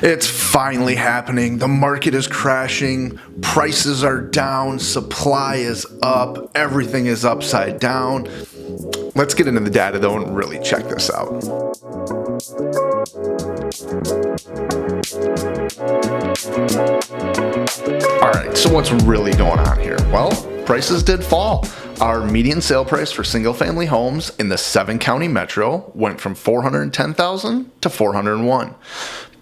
It's finally happening. The market is crashing. Prices are down. Supply is up. Everything is upside down. Let's get into the data though and really check this out. Alright, so what's really going on here? Well, prices did fall. Our median sale price for single-family homes in the 7-county metro went from $410,000 to $401,000.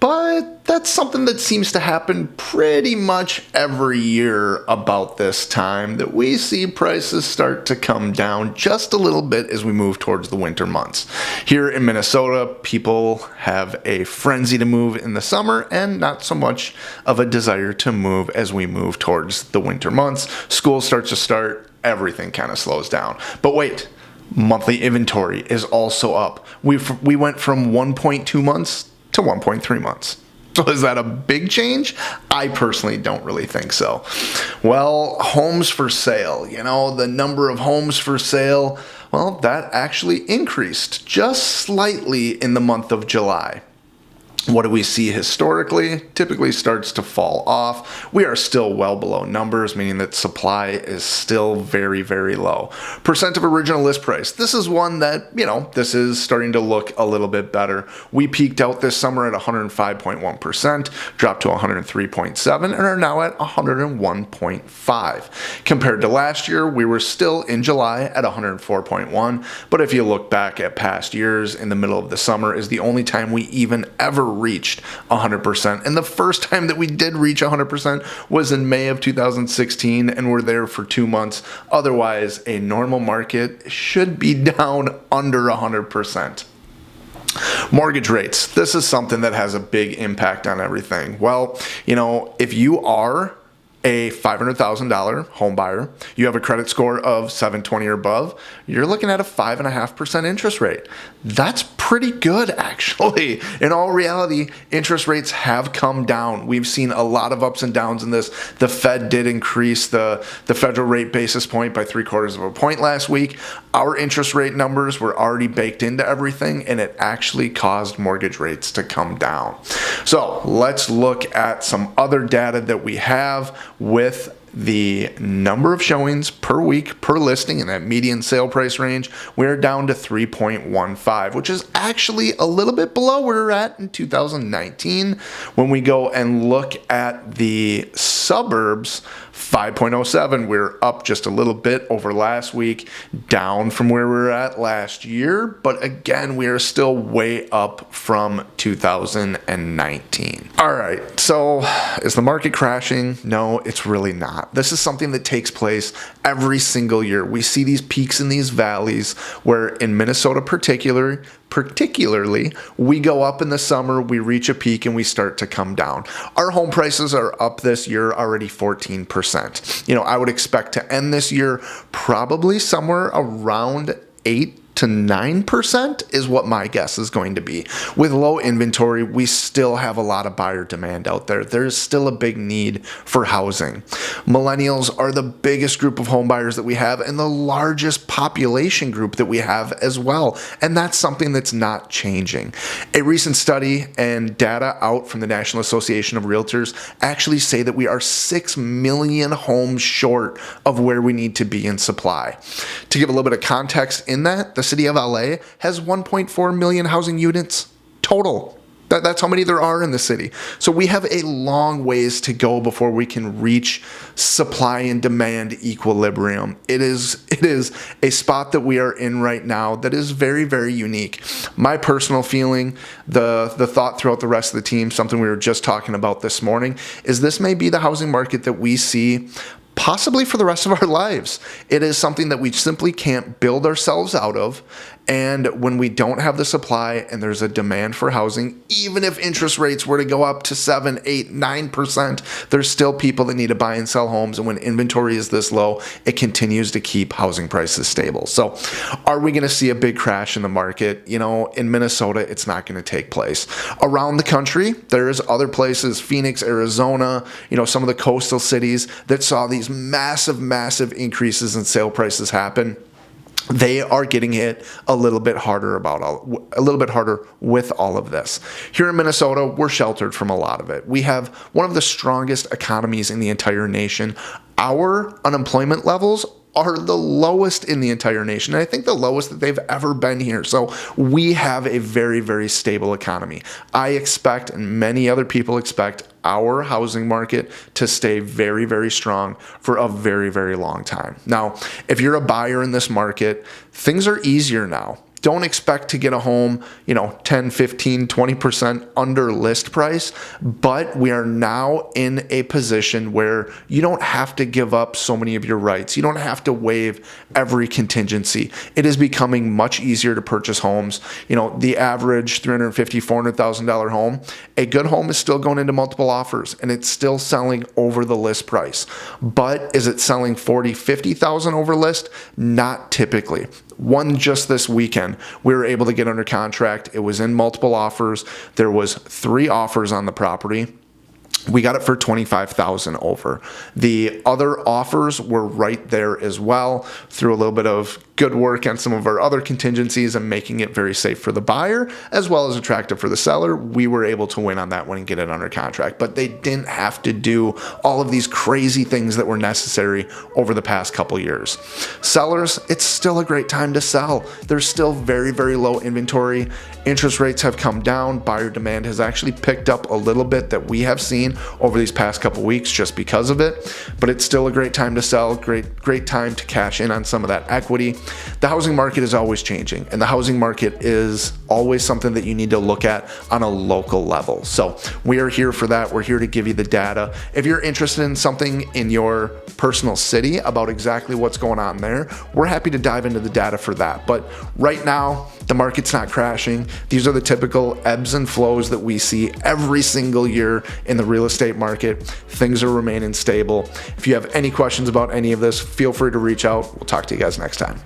But that's something that seems to happen pretty much every year about this time, that we see prices start to come down just a little bit as we move towards the winter months. Here in Minnesota, people have a frenzy to move in the summer and not so much of a desire to move as we move towards the winter months. School starts to start, everything kind of slows down. But wait, monthly inventory is also up. We went from 1.2 months to 1.3 months. So is that a big change? I personally don't really think so. Well, homes for sale, the number of homes for sale, well, that actually increased just slightly in the month of July. What do we see historically? Typically starts to fall off. We are still well below numbers, meaning that supply is still very, very low. Percent of original list price. This is one that, this is starting to look a little bit better. We peaked out this summer at 105.1%, dropped to 103.7%, and are now at 101.5%. Compared to last year, we were still in July at 104.1%, but if you look back at past years, in the middle of the summer is the only time we even ever reached 100%. And the first time that we did reach 100% was in May of 2016, and we're there for 2 months. Otherwise, a normal market should be down under 100%. Mortgage rates. This is something that has a big impact on everything. Well, if you are a $500,000 home buyer, you have a credit score of 720 or above, you're looking at a 5.5% interest rate. That's pretty good, actually. In all reality, interest rates have come down. We've seen a lot of ups and downs in this. The Fed did increase the federal rate basis point by 0.75 of a point last week. Our interest rate numbers were already baked into everything, and it actually caused mortgage rates to come down. So let's look at some other data that we have with the number of showings per week per listing in that median sale price range. We're down to 3.15, which is actually a little bit below where we're at in 2019. When we go and look at the suburbs, 5.07, we're up just a little bit over last week, down from where we were at last year, but again, we are still way up from 2019. All right, so is the market crashing? No, it's really not. This is something that takes place every single year. We see these peaks and these valleys where in Minnesota particularly, we go up in the summer, we reach a peak, and we start to come down. Our home prices are up this year already 14%. I would expect to end this year probably somewhere around 8 to 9% is what my guess is going to be. With low inventory, we still have a lot of buyer demand out there. There's still a big need for housing. Millennials are the biggest group of home buyers that we have and the largest population group that we have as well. And that's something that's not changing. A recent study and data out from the National Association of Realtors actually say that we are 6 million homes short of where we need to be in supply. To give a little bit of context in that, the city of LA has 1.4 million housing units total. That's how many there are in the city. So we have a long ways to go before we can reach supply and demand equilibrium. It is a spot that we are in right now that is very, very unique. My personal feeling, the thought throughout the rest of the team, something we were just talking about this morning, is this may be the housing market that we see possibly for the rest of our lives. It is something that we simply can't build ourselves out of. And when we don't have the supply and there's a demand for housing, even if interest rates were to go up to 7, 8, 9%, there's still people that need to buy and sell homes. And when inventory is this low, it continues to keep housing prices stable. So are we going to see a big crash in the market? In Minnesota, it's not going to take place. Around the country, there's other places, Phoenix, Arizona, some of the coastal cities that saw these massive increases in sale prices happen. they are getting hit a little bit harder with all of this. Here in Minnesota, we're sheltered from a lot of it. We have one of the strongest economies in the entire nation. Our unemployment levels are the lowest in the entire nation. And I think the lowest that they've ever been here. So we have a very, very stable economy. I expect, and many other people expect, our housing market to stay very, very strong for a very, very long time. Now, if you're a buyer in this market, things are easier now. Don't expect to get a home, 10, 15, 20% under list price, but we are now in a position where you don't have to give up so many of your rights. You don't have to waive every contingency. It is becoming much easier to purchase homes. The average $350,000, $400,000 home, a good home is still going into multiple offers and it's still selling over the list price. But is it selling 40, 50,000 over list? Not typically. One just this weekend, we were able to get under contract. It was in multiple offers. There was 3 offers on the property. We got it for $25,000 over. The other offers were right there as well, through a little bit of good work on some of our other contingencies and making it very safe for the buyer as well as attractive for the seller. We were able to win on that one and get it under contract, but they didn't have to do all of these crazy things that were necessary over the past couple years. Sellers, it's still a great time to sell. There's still very, very low inventory. Interest rates have come down. Buyer demand has actually picked up a little bit that we have seen over these past couple weeks just because of it, but it's still a great time to sell, great time to cash in on some of that equity. The housing market is always changing, and the housing market is always something that you need to look at on a local level. So we are here for that. We're here to give you the data. If you're interested in something in your personal city about exactly what's going on there, we're happy to dive into the data for that. But right now, the market's not crashing. These are the typical ebbs and flows that we see every single year in the real estate market. Things are remaining stable. If you have any questions about any of this, feel free to reach out. We'll talk to you guys next time.